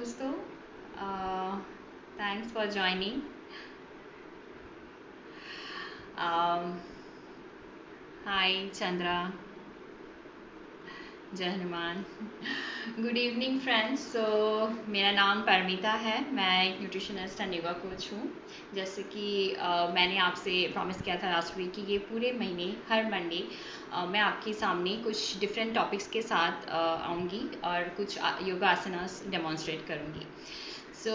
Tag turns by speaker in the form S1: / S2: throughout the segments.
S1: दोस्तों, thanks for joining. हाय चंद्रा, जय Hanuman. Good evening friends. मेरा नाम परमिता है, मैं एक न्यूट्रिशनिस्ट एंड योगा कोच हूँ। जैसे कि मैंने आपसे प्रॉमिस किया था लास्ट वीक कि ये पूरे महीने हर मंडे मैं आपके सामने कुछ डिफरेंट टॉपिक्स के साथ आऊँगी और कुछ योगा आसनास डेमोन्स्ट्रेट करूँगी। सो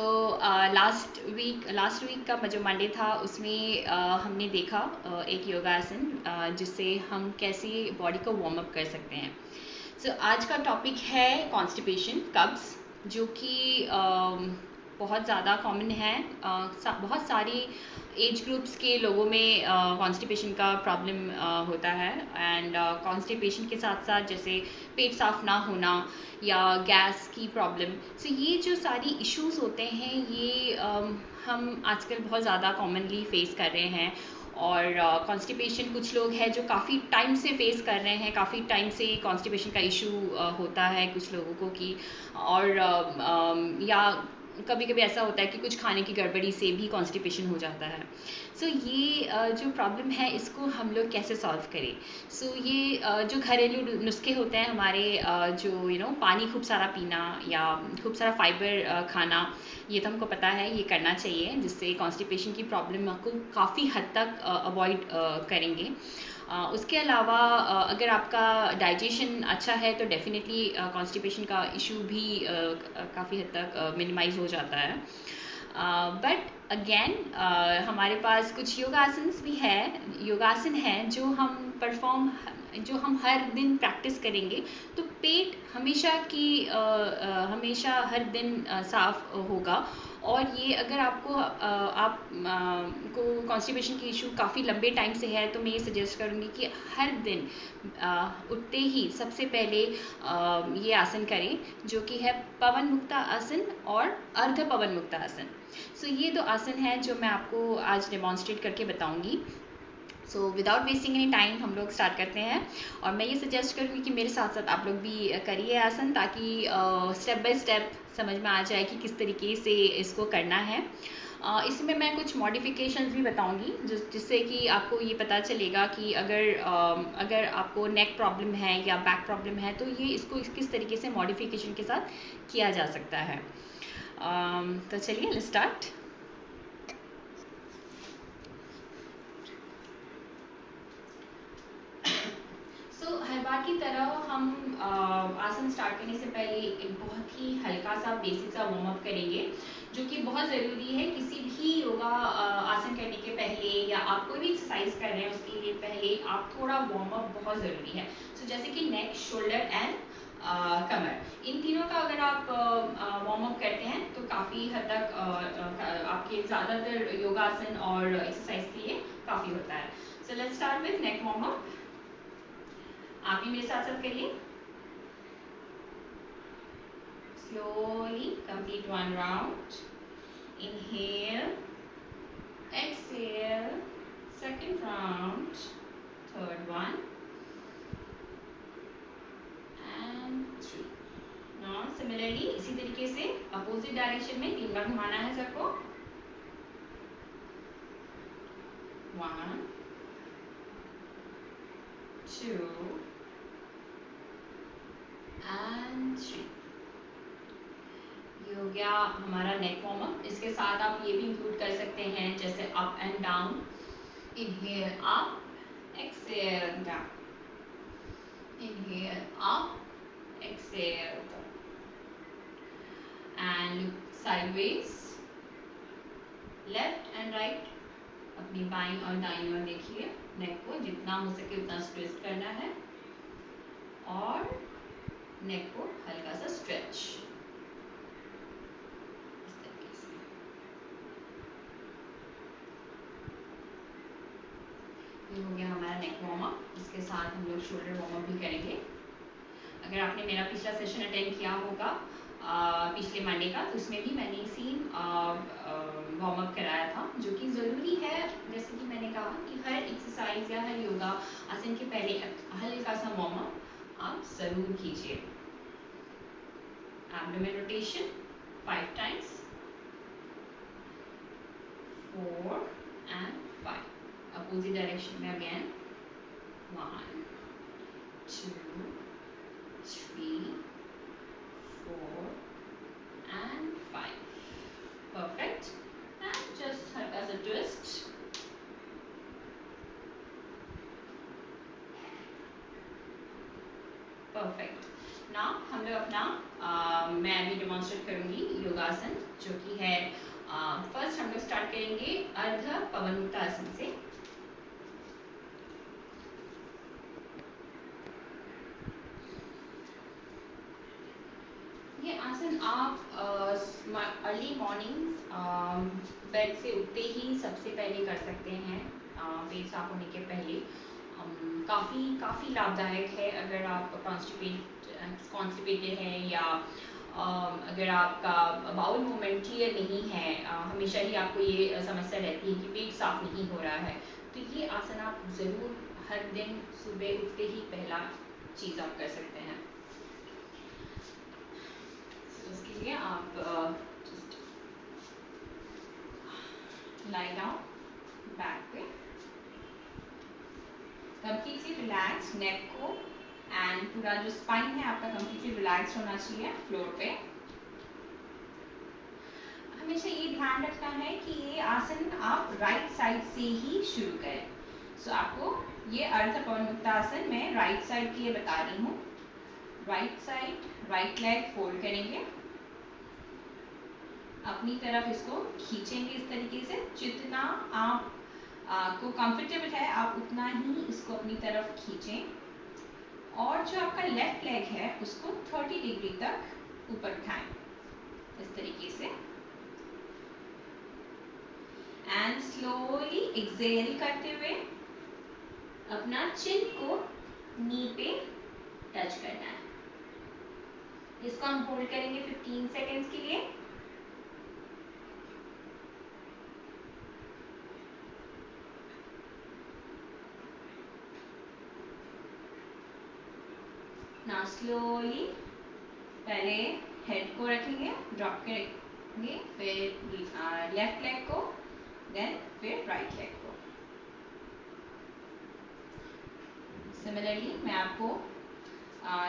S1: लास्ट वीक का जो मंडे था उसमें हमने देखा एक योगासन जिससे हम कैसे बॉडी को वार्म अप कर सकते हैं। आज का टॉपिक है कॉन्स्टिपेशन, कब्ज, जो कि बहुत ज़्यादा कॉमन है। बहुत सारी एज ग्रुप्स के लोगों में कॉन्स्टिपेशन का प्रॉब्लम होता है। एंड कॉन्स्टिपेशन के साथ साथ जैसे पेट साफ ना होना या गैस की प्रॉब्लम, ये जो सारी इश्यूज होते हैं ये हम आजकल बहुत ज़्यादा कॉमनली फेस कर रहे हैं। और कॉन्स्टिपेशन कुछ लोग हैं जो काफ़ी टाइम से फेस कर रहे हैं, काफ़ी टाइम से कॉन्स्टिपेशन का इशू होता है कुछ लोगों को कि, और या कभी कभी ऐसा होता है कि कुछ खाने की गड़बड़ी से भी कॉन्स्टिपेशन हो जाता है। ये जो प्रॉब्लम है इसको हम लोग कैसे सॉल्व करें। ये जो घरेलू नुस्खे होते हैं हमारे, जो पानी खूब सारा पीना या खूब सारा फाइबर खाना, ये तो हमको पता है ये करना चाहिए, जिससे कॉन्स्टिपेशन की प्रॉब्लम को काफ़ी हद तक अवॉइड करेंगे। उसके अलावा अगर आपका डाइजेशन अच्छा है तो डेफिनेटली कॉन्स्टिपेशन का इशू भी काफ़ी हद तक मिनिमाइज हो जाता है। बट अगेन हमारे पास कुछ योगासन्स भी है, योगासन है जो हम हर दिन प्रैक्टिस करेंगे तो पेट हमेशा हर दिन साफ होगा। और ये अगर आप को कॉन्स्टिपेशन की इशू काफ़ी लंबे टाइम से है तो मैं ये सजेस्ट करूँगी कि हर दिन उठते ही सबसे पहले ये आसन करें, जो कि है पवन मुक्ता आसन और अर्ध पवन मुक्ता आसन। ये दो आसन हैं जो मैं आपको आज डेमोन्स्ट्रेट करके बताऊंगी। विदाउट वेस्टिंग एनी टाइम हम लोग स्टार्ट करते हैं। और मैं ये सजेस्ट करूँगी कि मेरे साथ साथ आप लोग भी करिए आसन, ताकि स्टेप बाय स्टेप समझ में आ जाए कि किस तरीके से इसको करना है। इसमें मैं कुछ मॉडिफिकेशंस भी बताऊंगी जिससे कि आपको ये पता चलेगा कि अगर आपको नेक प्रॉब्लम है या बैक प्रॉब्लम है तो ये इसको किस तरीके से मॉडिफिकेशन के साथ किया जा सकता है। तो चलिए लेट्स स्टार्ट। हर बार की तरह हम आसन स्टार्ट करने से पहले एक बहुत ही हल्का सा बेसिक सा वार्म अप करेंगे, जो कि बहुत ज़रूरी है किसी भी योगा आसन करने के पहले, या आप कोई भी एक्सरसाइज कर रहे हैं उसके लिए पहले आप थोड़ा वार्म अप बहुत ज़रूरी है। जैसे कि नेक, शोल्डर एंड कमर, इन तीनों का अगर आप वार्म अप करते हैं तो काफ़ी हद तक आपके ज़्यादातर योगासन और एक्सरसाइज के लिए काफ़ी होता है। Let's start with neck warm up. आप भी मेरे साथ साथ करिए। Slowly complete one round. Inhale, exhale, second round, third one, and three. Now similarly इसी तरीके से अपोजिट डायरेक्शन में 3 बार घुमाना है सबको। 1, 2 and 3। ये हो गया हमारा नेक वार्म अप। इसके साथ आप ये भी इंक्लूड कर सकते हैं जैसे up and down. Inhale up, exhale down, inhale up, exhale down, and look sideways, left and right। अपनी बाईं और दाईं ओर देखिए, नेक को जितना हो सके उतना स्ट्रेच करना है और नेक को हल्का सा स्ट्रेच इस तरीके से। ये हो गया हमारा नेक वार्म अप। इसके साथ हम लोग शोल्डर वार्म अप भी करेंगे। अगर आपने मेरा पिछला सेशन अटेंड किया होगा पिछले मंडे का, तो उसमें भी मैंने सेम वार्म अप कराया था, जो कि ज़रूरी है। जैसे कि मैंने कहा कि हर एक्सरसाइज या हर योगा आसन के पहले हल्का सा वार्म अप आप ज़रूर कीजिए। Abdomen rotation, 5 times, 4 and 5. Opposite direction में again 1, 2, 3, 4 and 5. Perfect. And just हल्का सा twist. Perfect. Now हम लोग अपना मैं अभी डेमोन्स्ट्रेट करूंगी योगासन, जो कि है फर्स्ट हम लोग स्टार्ट करेंगे अर्ध पवन मुक्त आसन से। ये आसन आप अर्ली मॉर्निंग बेड से उठते ही सबसे पहले कर सकते हैं, पेट साफ होने के पहले। काफ़ी लाभदायक है अगर आप कॉन्स्टिपेटेड हैं या अगर आपका बाउल मूवमेंट क्लियर नहीं है, हमेशा ही आपको ये समस्या रहती है कि पेट साफ नहीं हो रहा है, तो ये आसन आप ज़रूर हर दिन सुबह उठते ही पहला चीज़ आप कर सकते हैं। उसके लिए आप जस्ट लाई डाउन बैक पे, कंप्लीटली रिलैक्स नेक को, एंड पूरा जो स्पाइन है आपका कंप्लीटली रिलैक्स होना चाहिए फ्लोर पे। हमेशा ये ध्यान रखना है कि ये आसन आप राइट साइड से ही शुरू करें। सो आपको ये अर्ध पवन मुक्त आसन मैं राइट साइड के लिए बता रही हूँ। Right side, right leg fold करेंगे, अपनी तरफ इसको खींचेंगे इस तरीके से। जितना आप को कंफर्टेबल है आप उतना ही इसको अपनी तरफ खींचें, और जो आपका लेफ्ट लेग है उसको 30 डिग्री तक ऊपर उठाएं इस तरीके से, एंड स्लोली एक्सेल करते हुए अपना चिन को नी पे टच करना है। इसको हम होल्ड करेंगे 15 सेकेंड्स के लिए। नाउ स्लोली पहले हेड को रखेंगे, ड्रॉप करेंगे, फिर लेफ्ट लेग को, देन फिर राइट लेग को। सिमिलरली मैं आपको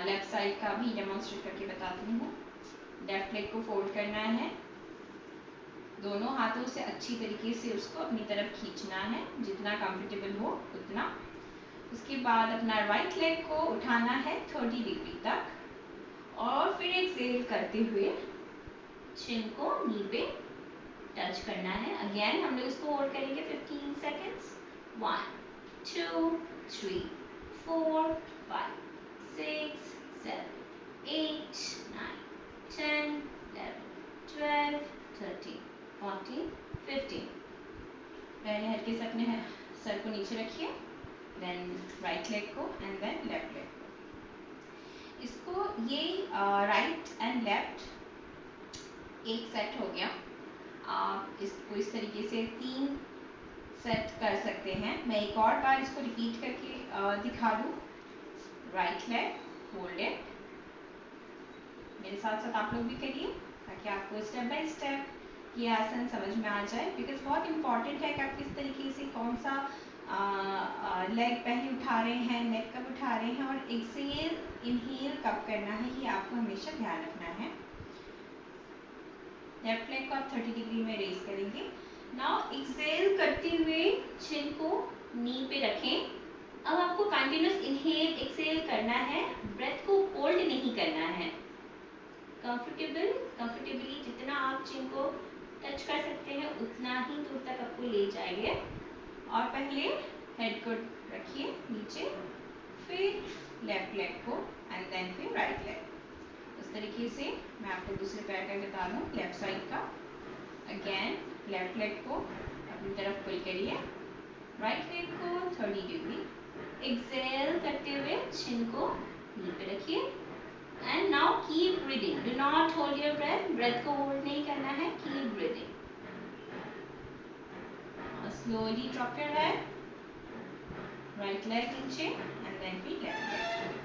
S1: लेफ्ट साइड का भी डेमोन्स्ट्रेट करके बताती हूँ। लेफ्ट लेग को फोल्ड करना है, दोनों हाथों से अच्छी तरीके से उसको अपनी तरफ खींचना है, जितना कंफर्टेबल हो उतना। उसके बाद अपना राइट लेग को उठाना है 30 डिग्री तक, और फिर एक्सेल करते हुए चिन को नी पे टच करना है। अगेन हम लोग इसको होल्ड करेंगे 15 सेकेंड्स। 1, 2, 3, 4, 5, 6, 7, 8, 9, 10, 11, 12, 13, 14, 15। पहले हल्के से अपने सर को नीचे रखिए, देन राइट लेग को, एंड देन लेफ्ट लेग को। इसको ये राइट एंड लेफ्ट एक सेट हो गया। आप इसको इस तरीके से 3 सेट कर सकते हैं। मैं एक और बार इसको रिपीट करके दिखा दूँ। राइट लेग फोल्डेड, मेरे साथ साथ आप लोग भी करिए ताकि आपको स्टेप बाय स्टेप ये आसन समझ में आ जाए, बिकॉज बहुत इंपॉर्टेंट है कि आप किस तरीके से कौन सा लेग पहले उठा रहे हैं, नेक कब उठा रहे हैं, और एक्सेल इनहेल कब करना है, ये आपको हमेशा ध्यान रखना है। लेफ्ट लेग को आप 30 डिग्री में रेज करेंगे। नाउ एक्सेल करते हुए चिन को नी पे रखें। अब आपको कंटिन्यूस इनहेल एक्सेल करना है, ब्रेथ को होल्ड नहीं करना है। कंफर्टेबली जितना आप चिन को टच कर सकते हैं उतना ही दूर तक आपको ले जाएंगे। और पहले हेड को रखिए नीचे, फिर लेफ्ट लेग को, एंड देन फिर राइट लेग। इस तरीके से मैं आपको दूसरे पैर का बता दूँ, लेफ्ट साइड का। अगेन लेफ्ट लेग को अपनी तरफ पुल करिए, राइट लेग को 30 डिग्री, एक्सेल करते हुए चिन को नी पे रखिए, and now keep breathing, do not hold your breath, breath को होल्ड नहीं करना है, keep breathing. Slowly drop your head, right leg नीचे, and then फिर left leg।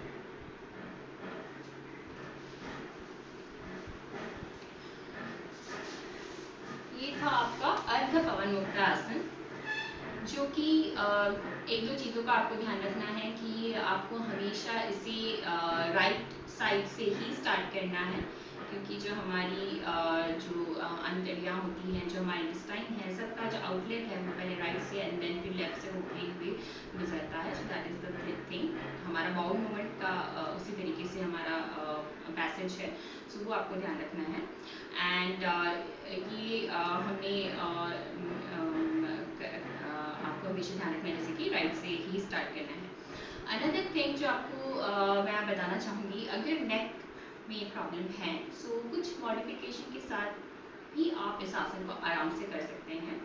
S1: अर्ध पवन मुक्ता आसन, जो कि एक दो चीज़ों का आपको ध्यान रखना है कि आपको हमेशा इसे राइट साइड से ही स्टार्ट करना है, क्योंकि जो हमारी जो अंतड़ियाँ होती हैं, जो हमारी इंटेस्टाइन है, सबका जो आउटलेट है वो पहले राइट से एंड देन फिर लेफ्ट से होते हुए गुजरता है। So that is the thing. हमारा बाउल मूवमेंट का उसी तरीके से हमारा पैसेज है, सो वो आपको ध्यान रखना है। एंड ये हमने आपको हमेशा ध्यान रखना है जैसे कि राइट से ही स्टार्ट करना है। अनदर थिंग जो आपको मैं बताना चाहूँगी, अगर नेक में प्रॉब्लम है सो कुछ मॉडिफिकेशन के साथ भी आप इस आसन को आराम से कर सकते हैं।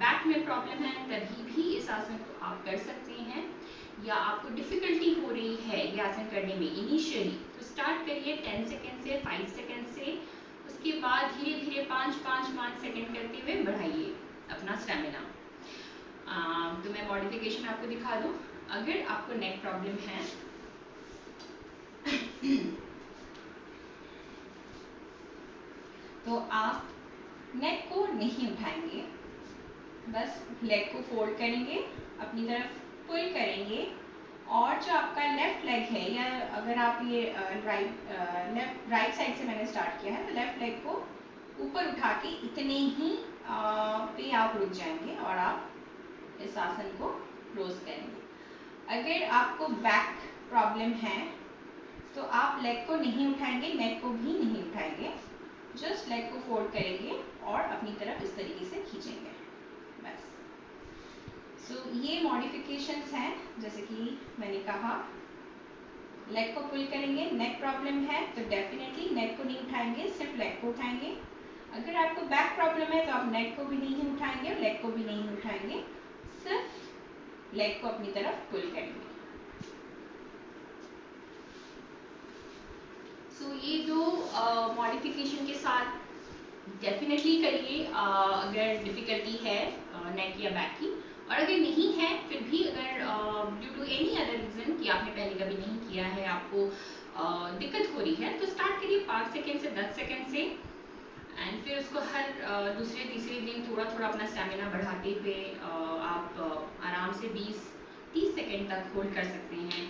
S1: बैक में प्रॉब्लम है तभी भी इस आसन को आप कर सकते हैं, या आपको डिफ़िकल्टी हो रही है ये आसन करने में इनिशियली, तो स्टार्ट करिए 10 सेकेंड से, 5 सेकेंड से, उसके बाद धीरे धीरे 5 सेकेंड करते हुए बढ़ाइए अपना स्टेमिना। तो मैं मॉडिफिकेशन आपको दिखा दूँ। अगर आपको नेक प्रॉब्लम है तो आप नेक को नहीं उठाएंगे, बस लेग को फोल्ड करेंगे, अपनी तरफ पुल करेंगे, और जो आपका लेफ्ट लेग है, या अगर आप ये राइट साइड से मैंने स्टार्ट किया है, तो लेफ्ट लेग को ऊपर उठा के इतने ही पे आप रुक जाएंगे और आप इस आसन को क्लोज करेंगे। अगर आपको बैक प्रॉब्लम है तो आप लेग को नहीं उठाएंगे, नेक को भी नहीं उठाएंगे, जस्ट लेग को फोल्ड करेंगे और अपनी तरफ इस तरीके से खींचेंगे, बस। सो ये मॉडिफिकेशंस हैं, जैसे कि मैंने कहा, लेग को पुल करेंगे। नेक प्रॉब्लम है तो डेफिनेटली नेक को नहीं उठाएंगे, सिर्फ लेग को उठाएंगे। अगर आपको बैक प्रॉब्लम है तो आप नेक को भी नहीं उठाएंगे और लेग को भी नहीं उठाएंगे, सिर्फ लेग को अपनी तरफ पुल करेंगे। सो ये दो मॉडिफिकेशन के साथ डेफिनेटली करिए अगर डिफ़िकल्टी है नेक या बैक की, और अगर नहीं है फिर भी, अगर due to any other reason कि आपने पहले कभी नहीं किया है, आपको दिक्कत हो रही है, तो स्टार्ट करिए 5 सेकेंड से, 10 सेकेंड से, एंड फिर उसको हर दूसरे तीसरे दिन थोड़ा थोड़ा अपना स्टेमिना बढ़ाते हुए आप आराम से 20-30 सेकेंड तक होल्ड कर सकते हैं।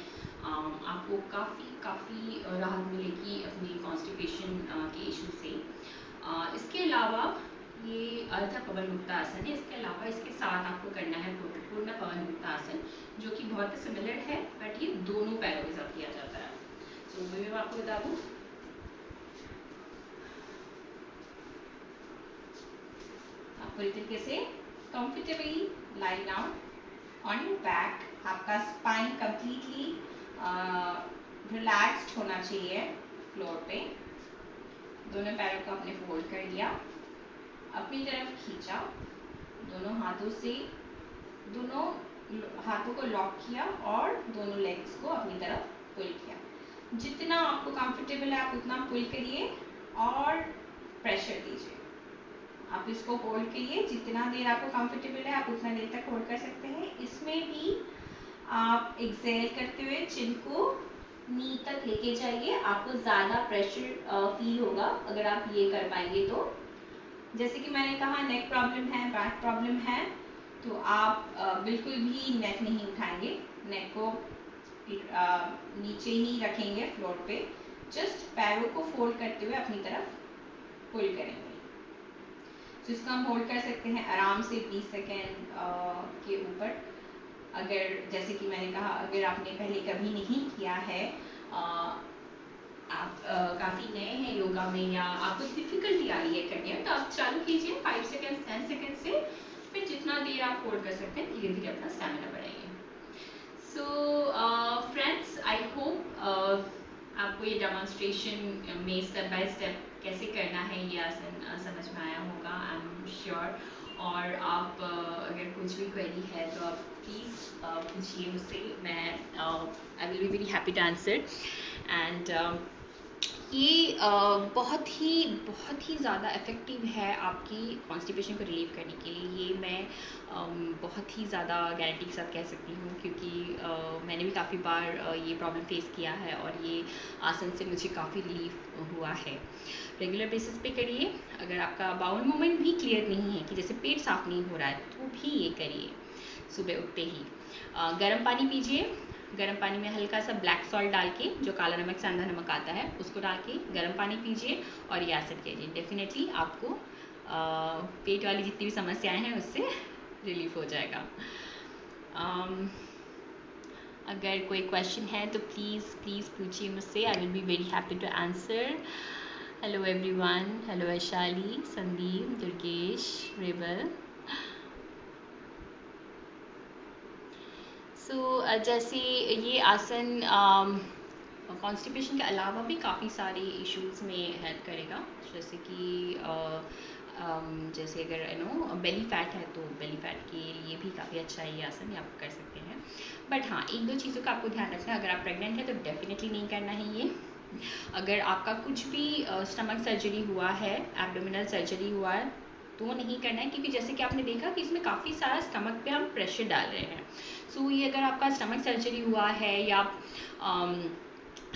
S1: आपको काफ़ी राहत मिलेगी अपनी कॉन्स्टिपेशन के इशू से। इसके अलावा ये अर्ध पवन मुक्ता आसन है। इसके अलावा इसके साथ आपको करना है पूर्ण पवन मुक्ता आसन, जो कि बहुत सिमिलर है, बट ये दोनों पैरों के साथ किया जाता है। सो मैं आपको बता दूँ, आप पूरी तरीके से comfortably lie down on your back. आपका स्पाइन कंप्लीटली रिलैक्स्ड होना चाहिए फ्लोर पे। दोनों पैरों को आपने फोल्ड कर लिया, अपनी तरफ खींचा, दोनों हाथों को लॉक किया और दोनों लेग्स को अपनी तरफ पुल किया। जितना आपको कंफर्टेबल है आप उतना पुल करिए और प्रेशर दीजिए। आप इसको होल्ड करिए, जितना देर आपको कंफर्टेबल है आप उतना देर तक होल्ड कर सकते हैं। इसमें भी आप एक्सेल करते हुए चिन को नी तक लेके जाइए, आपको ज़्यादा प्रेशर फील होगा अगर आप ये कर पाएंगे तो। जैसे कि मैंने कहा, नेक प्रॉब्लम है, बैक प्रॉब्लम है, तो आप बिल्कुल भी नेक नहीं उठाएंगे, नेक को नीचे ही रखेंगे फ्लोर पे, जस्ट पैरों को फोल्ड करते हुए अपनी तरफ पुल करेंगे। तो इसको हम होल्ड कर सकते हैं आराम से 20 सेकेंड के ऊपर। अगर जैसे कि मैंने कहा, अगर आपने पहले कभी नहीं किया है, आप काफ़ी नए हैं योगा में, या आपको डिफ़िकल्टी आ रही है करने में, तो आप चालू कीजिए 5 सेकेंड 10 सेकेंड से, फिर जितना देर आप होल्ड कर सकते हैं धीरे धीरे अपना स्टैमिना बढ़ाइए। सो फ्रेंड्स, आई होप आपको ये डेमोन्स्ट्रेशन में स्टेप बाय स्टेप कैसे करना है ये आसन समझ में आया होगा, आई एम श्योर। और आप अगर कुछ भी क्वेरी है तो आप प्लीज़ पूछिए मुझसे, मैं I will be very happy to answer. And ये बहुत ही ज़्यादा इफ़ेक्टिव है आपकी कॉन्स्टिपेशन को रिलीव करने के लिए। ये मैं बहुत ही ज़्यादा गारंटी के साथ कह सकती हूँ, क्योंकि मैंने भी काफ़ी बार ये प्रॉब्लम फेस किया है और ये आसन से मुझे काफ़ी रिलीफ हुआ है। रेगुलर बेसिस पे करिए। अगर आपका बाउल मूवमेंट भी क्लियर नहीं है, कि जैसे पेट साफ नहीं हो रहा है, तो भी ये करिए सुबह उठते ही। गर्म पानी पीजिए। गर्म पानी में हल्का सा ब्लैक सॉल्ट डाल के, जो काला नमक सांधा नमक आता है, उसको डाल के गर्म पानी पीजिए और ये आसन कीजिए। डेफिनेटली आपको पेट वाली जितनी भी समस्याएं हैं उससे रिलीफ हो जाएगा। अगर कोई क्वेश्चन है तो प्लीज़ पूछिए मुझसे। I will be very happy to answer. Hello everyone. Hello Vaishali, Sandeep, Durgesh, रेबल। जैसे ये आसन कॉन्स्टिपेशन के अलावा भी काफ़ी सारे इश्यूज़ में हेल्प करेगा, जैसे कि जैसे अगर बेली फैट है तो बेली फैट के लिए भी काफ़ी अच्छा है ये आसन, ये आप कर सकते हैं। बट हाँ, एक दो चीज़ों का आपको ध्यान रखना है। अगर आप प्रेग्नेंट हैं तो डेफिनेटली नहीं करना है ये। अगर आपका कुछ भी स्टमक सर्जरी हुआ है, एब्डोमिनल सर्जरी हुआ है, तो नहीं करना है, क्योंकि जैसे कि आपने देखा कि इसमें काफ़ी सारा स्टमक पे हम प्रेशर डाल रहे हैं। सो ये अगर आपका स्टमक सर्जरी हुआ है या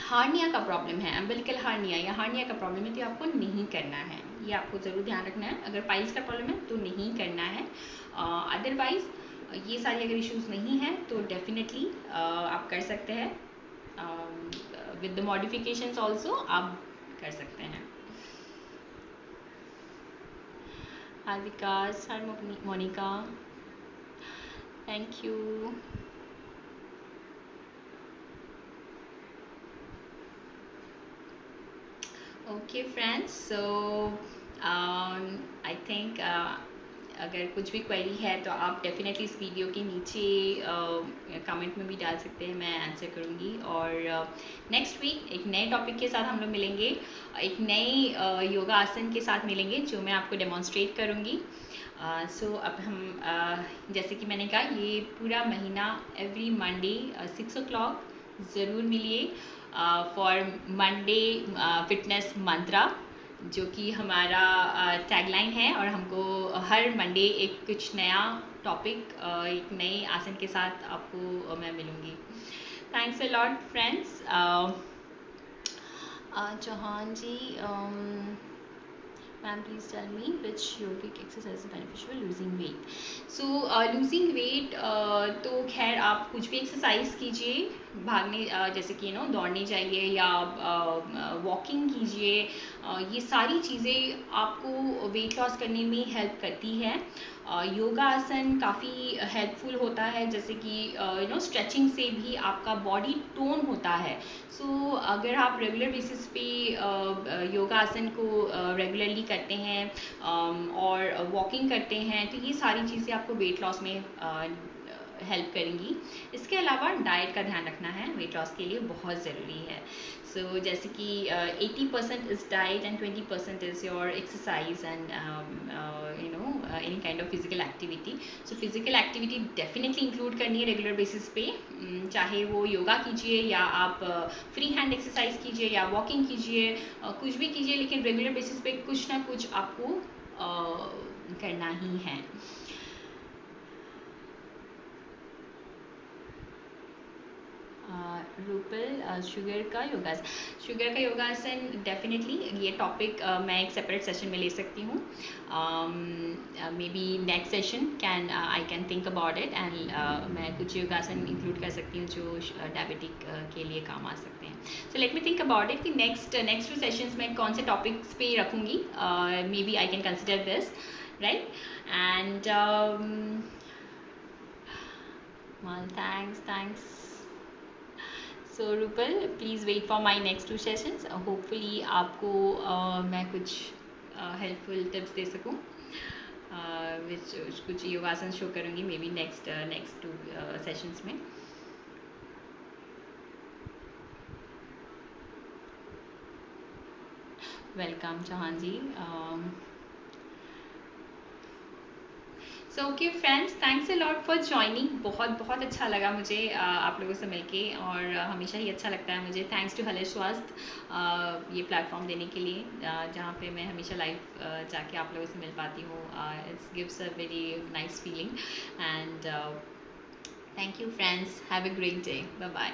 S1: हार्निया का प्रॉब्लम है, अम्बिलिकल हार्निया या हार्निया का प्रॉब्लम है, तो आपको नहीं करना है। ये आपको ज़रूर ध्यान रखना है। अगर पाइल्स का प्रॉब्लम है तो नहीं करना है। अदरवाइज ये सारी अगर इश्यूज नहीं हैं तो डेफिनेटली आप कर सकते हैं। विद द मॉडिफिकेशंस ऑल्सो आप कर सकते हैं। Hi Vikas, hi Monika, thank you. Okay friends, so I think अगर कुछ भी क्वेरी है तो आप डेफिनेटली इस वीडियो के नीचे कमेंट में भी डाल सकते हैं, मैं आंसर करूँगी। और नेक्स्ट वीक एक नए टॉपिक के साथ हम लोग मिलेंगे, एक नए योगा आसन के साथ मिलेंगे जो मैं आपको डेमोन्स्ट्रेट करूँगी। सो अब हम जैसे कि मैंने कहा, ये पूरा महीना एवरी मंडे 6 o'clock ज़रूर मिलिए फॉर मंडे फिटनेस मंत्रा, जो कि हमारा टैगलाइन है। और हमको हर मंडे एक कुछ नया टॉपिक, एक नए आसन के साथ आपको मैं मिलूँगी। Thanks a lot friends. Chauhan ji, ma'am please tell me which yogic exercise is beneficial losing weight. So losing weight, तो खैर आप कुछ भी एक्सरसाइज कीजिए, भागने जैसे कि दौड़ने जाइए या वॉकिंग कीजिए, ये सारी चीज़ें आपको वेट लॉस करने में हेल्प करती है। योगा आसन काफ़ी हेल्पफुल होता है, जैसे कि स्ट्रेचिंग से भी आपका बॉडी टोन होता है। सो अगर आप रेगुलर बेसिस पे योगा आसन को रेगुलरली करते हैं और वॉकिंग करते हैं, तो ये सारी चीज़ें आपको वेट लॉस में हेल्प करेंगी। इसके अलावा डाइट का ध्यान रखना है, वेट लॉस के लिए बहुत ज़रूरी है। सो जैसे कि 80% is diet and 20% is your exercise and any kind of physical activity. So physical activity definitely include करनी है रेगुलर बेसिस पे, चाहे वो योगा कीजिए या आप फ्री हैंड एक्सरसाइज कीजिए या वॉकिंग कीजिए, कुछ भी कीजिए, लेकिन रेगुलर बेसिस पे कुछ ना कुछ आपको करना ही है। रूपल, शुगर का योगासन डेफिनेटली ये टॉपिक मैं एक सेपरेट सेशन में ले सकती हूँ। May be next session I can think about it and मैं कुछ योगासन इंक्लूड कर सकती हूँ जो डायबिटिक के लिए काम आ सकते हैं। So let me think about it कि नेक्स्ट 2 सेशंस में कौन से टॉपिक्स पे रखूँगी। Maybe I can consider this, right? And thanks. So Rupal, please wait for my next 2 sessions. Hopefully आपको मैं कुछ हेल्पफुल टिप्स दे सकूँ, कुछ योगासन शो करूँगी मे बी नेक्स्ट 2 सेशंस में। Welcome Chauhan ji. So okay friends, thanks a lot for joining. बहुत बहुत अच्छा लगा मुझे आप लोगों से मिलके, और हमेशा ही अच्छा लगता है मुझे। थैंक्स टू हले स्वास्थ्य ये प्लेटफॉर्म देने के लिए, जहाँ पे मैं हमेशा लाइव जाके आप लोगों से मिल पाती हूँ। It's gives a very nice feeling. And thank you friends, have a great day, bye bye.